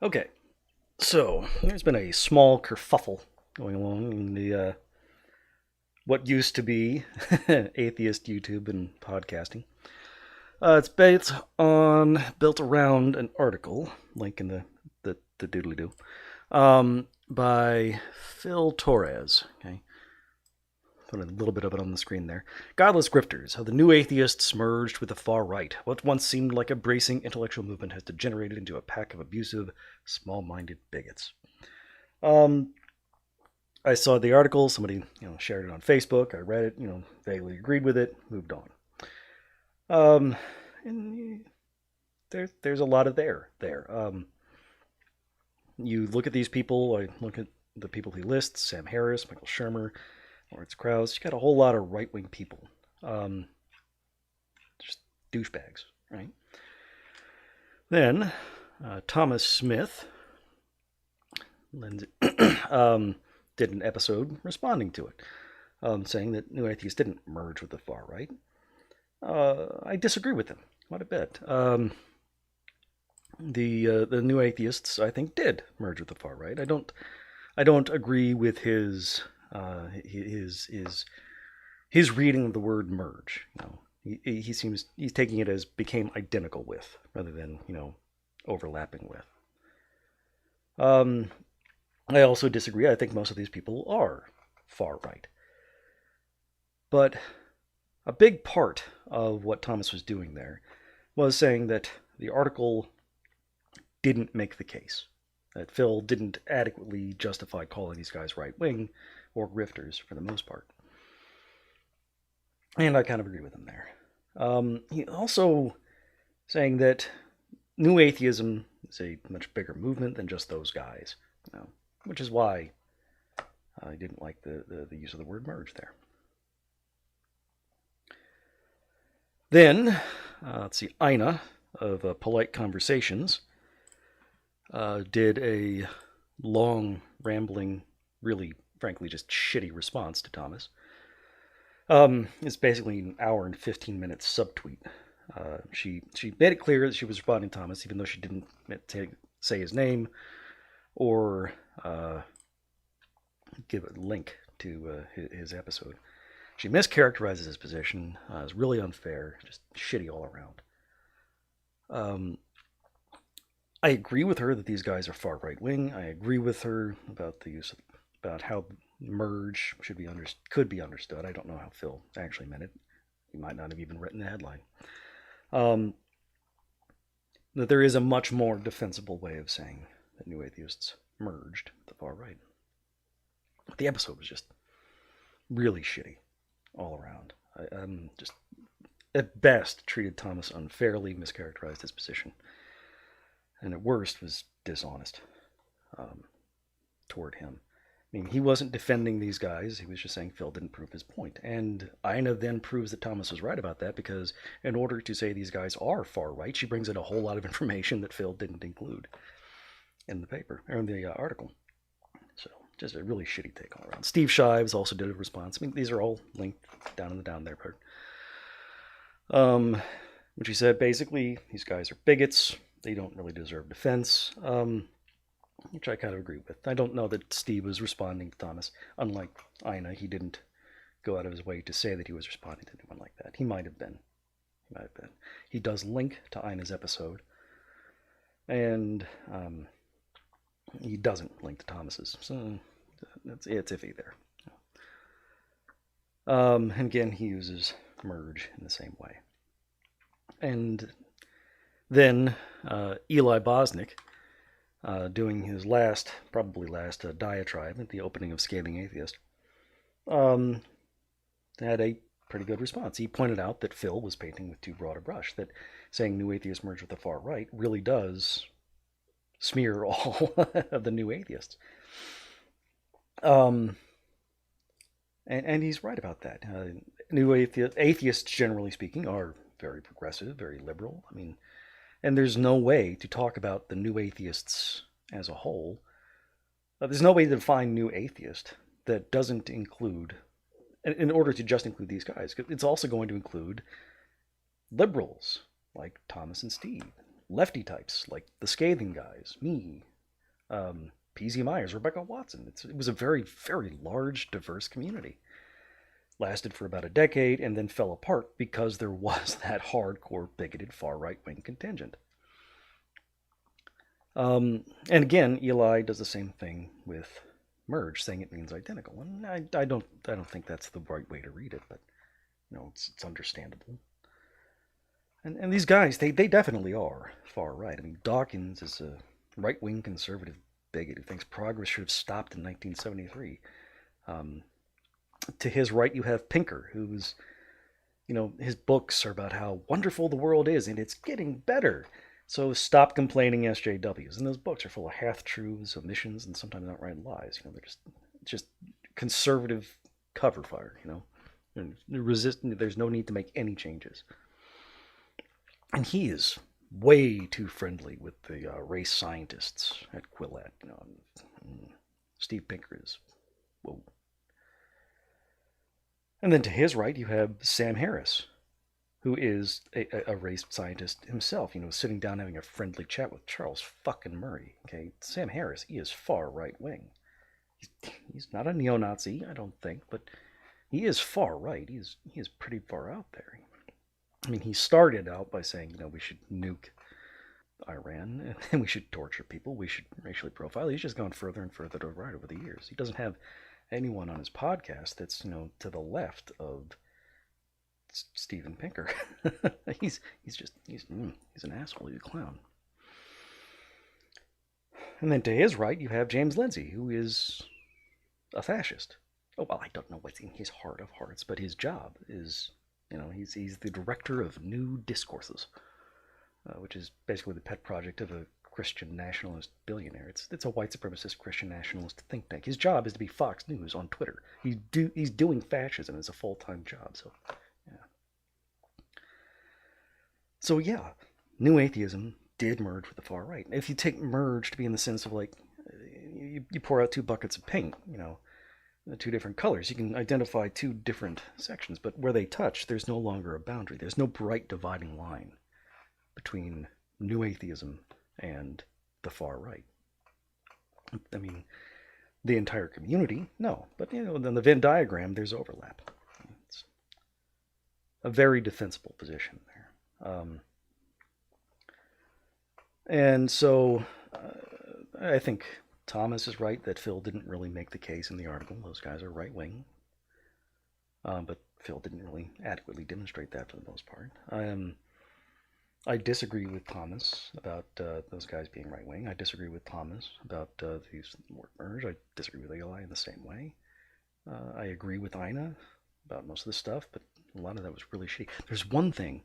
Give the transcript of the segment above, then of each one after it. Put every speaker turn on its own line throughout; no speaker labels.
Okay, so there's been a small kerfuffle going along in the what used to be atheist YouTube and podcasting. It's built around an article, link in the doodly doo, by Phil Torres. Okay, put a little bit of it on the screen there. Godless grifters: how the new atheists merged with the far right. What once seemed like a bracing intellectual movement has degenerated into a pack of abusive, small-minded bigots. Um, I saw the article. Somebody, shared it on Facebook. I read it. Vaguely agreed with it. Moved on. Um, and there's a lot of there. You look at these people. I look at the people he lists: Sam Harris, Michael Shermer, Lawrence Krauss. You got a whole lot of right wing people. Um, just douchebags, right? Then Thomas Smith did an episode responding to it, saying that New Atheists didn't merge with the far right. I disagree with him quite a bit. The New Atheists, I think, did merge with the far right. I don't agree with his reading of the word merge. He seems he's taking it as became identical with rather than overlapping with. Um, I also disagree. I think most of these people are far right. But a big part of what Thomas was doing there was saying that the article didn't make the case, that Phil didn't adequately justify calling these guys right wing or grifters for the most part. And I kind of agree with him there. He also saying that New Atheism is a much bigger movement than just those guys, which is why I didn't like the use of the word merge there. Then, let's see, Aina of Polite Conversations did a long, rambling, really, frankly, just shitty response to Thomas. It's basically an hour and 15 minutes subtweet. She made it clear that she was responding to Thomas, even though she didn't say his name or give a link to his episode. She mischaracterizes his position. It's really unfair, just shitty all around. I agree with her that these guys are far right wing. I agree with her about how merge could be understood. I don't know how Phil actually meant it. He might not have even written the headline. Um, that there is a much more defensible way of saying that New Atheists merged with the far right. The episode was just really shitty all around. I'm just at best treated Thomas unfairly, mischaracterized his position, and at worst was dishonest toward him. I mean, he wasn't defending these guys. He was just saying Phil didn't prove his point. And Aina then proves that Thomas was right about that because in order to say these guys are far right, she brings in a whole lot of information that Phil didn't include in the paper, or in the article. So just a really shitty take all around. Steve Shives also did a response. I mean, these are all linked down in the down there part. Which he said basically these guys are bigots. They don't really deserve defense. Which I kind of agree with. I don't know that Steve was responding to Thomas. Unlike Aina, he didn't go out of his way to say that he was responding to anyone like that. He might have been. He does link to Aina's episode, and he doesn't link to Thomas's. So it's iffy there. And again, he uses merge in the same way. And then Eli Bosnick, doing his probably last diatribe at the opening of Scathing Atheist, had a pretty good response. He pointed out that Phil was painting with too broad a brush, that saying New Atheists merge with the far right really does smear all of the New Atheists. And he's right about that. New atheists, generally speaking, are very progressive, very liberal. I mean, and there's no way to talk about the New Atheists as a whole. There's no way to define New Atheist that doesn't include, in order to just include these guys, it's also going to include liberals like Thomas and Steve, lefty types like the Scathing guys, me, P.Z. Myers, Rebecca Watson. It was a very, very large, diverse community. Lasted for about a decade and then fell apart because there was that hardcore, bigoted, far right wing contingent. And again, Eli does the same thing with merge, saying it means identical. And I don't think that's the right way to read it, but it's understandable. And these guys, they definitely are far right. I mean, Dawkins is a right wing conservative bigot who thinks progress should have stopped in 1973. To his right, you have Pinker, who's, his books are about how wonderful the world is and it's getting better. So stop complaining, SJWs. And those books are full of half truths, omissions, and sometimes outright lies. They're just conservative cover fire. And there's no need to make any changes. And he is way too friendly with the race scientists at Quillette. Steve Pinker is, whoa. And then to his right, you have Sam Harris, who is a race scientist himself, sitting down having a friendly chat with Charles fucking Murray. Okay, Sam Harris, he is far right wing. He's not a neo-Nazi, I don't think, but he is far right. He is pretty far out there. I mean, he started out by saying, we should nuke Iran and we should torture people. We should racially profile. He's just gone further and further to the right over the years. He doesn't have anyone on his podcast that's, to the left of Steven Pinker. he's an asshole. He's a clown. And then to his right, you have James Lindsay, who is a fascist. Oh, well, I don't know what's in his heart of hearts, but his job is, he's the director of New Discourses, which is basically the pet project of a Christian nationalist billionaire. It's a white supremacist Christian nationalist think tank. His job is to be Fox News on Twitter. He's doing fascism as a full-time job. So yeah, New Atheism did merge with the far right. If you take merge to be in the sense of like you pour out two buckets of paint, two different colors, you can identify two different sections, but where they touch, there's no longer a boundary. There's no bright dividing line between New Atheism and the far right. I mean, the entire community, no, but in the Venn diagram, there's overlap. It's a very defensible position there. And so I think Thomas is right that Phil didn't really make the case in the article. Those guys are right wing. But Phil didn't really adequately demonstrate that for the most part. I disagree with Thomas about those guys being right wing. I disagree with Thomas about these word merge. I disagree with Eli in the same way. I agree with Aina about most of this stuff, but a lot of that was really shitty. There's one thing,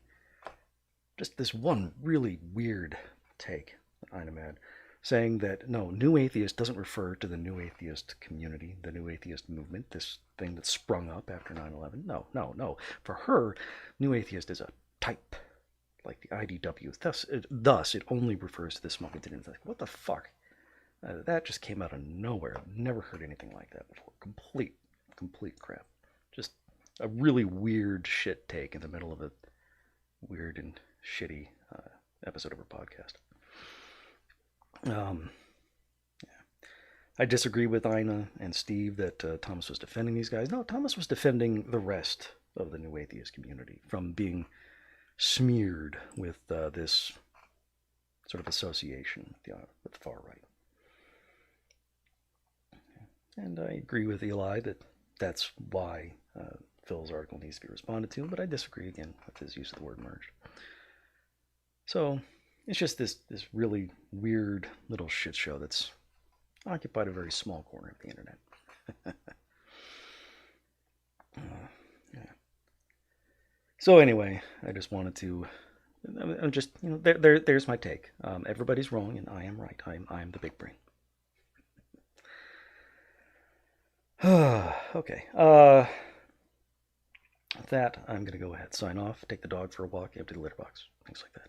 just this one really weird take that Aina had, saying that no, New Atheist doesn't refer to the New Atheist community, the New Atheist movement, this thing that sprung up after 9/11. No. For her, New Atheist is a type, like the IDW. Thus, it only refers to this movement. And it's like, what the fuck? That just came out of nowhere. I've never heard anything like that before. Complete crap. Just a really weird shit take in the middle of a weird and shitty episode of her podcast. Yeah. I disagree with Aina and Steve that Thomas was defending these guys. No, Thomas was defending the rest of the New Atheist community from being smeared with this sort of association with the far right. And I agree with Eli that that's why Phil's article needs to be responded to, but I disagree again with his use of the word merged. So it's just this really weird little shit show that's occupied a very small corner of the internet. Yeah. So anyway, I just wanted to. I'm just there's my take. Everybody's wrong and I am right. I am the big brain. Okay. With that, I'm gonna go ahead, sign off, take the dog for a walk, empty the litter box, things like that.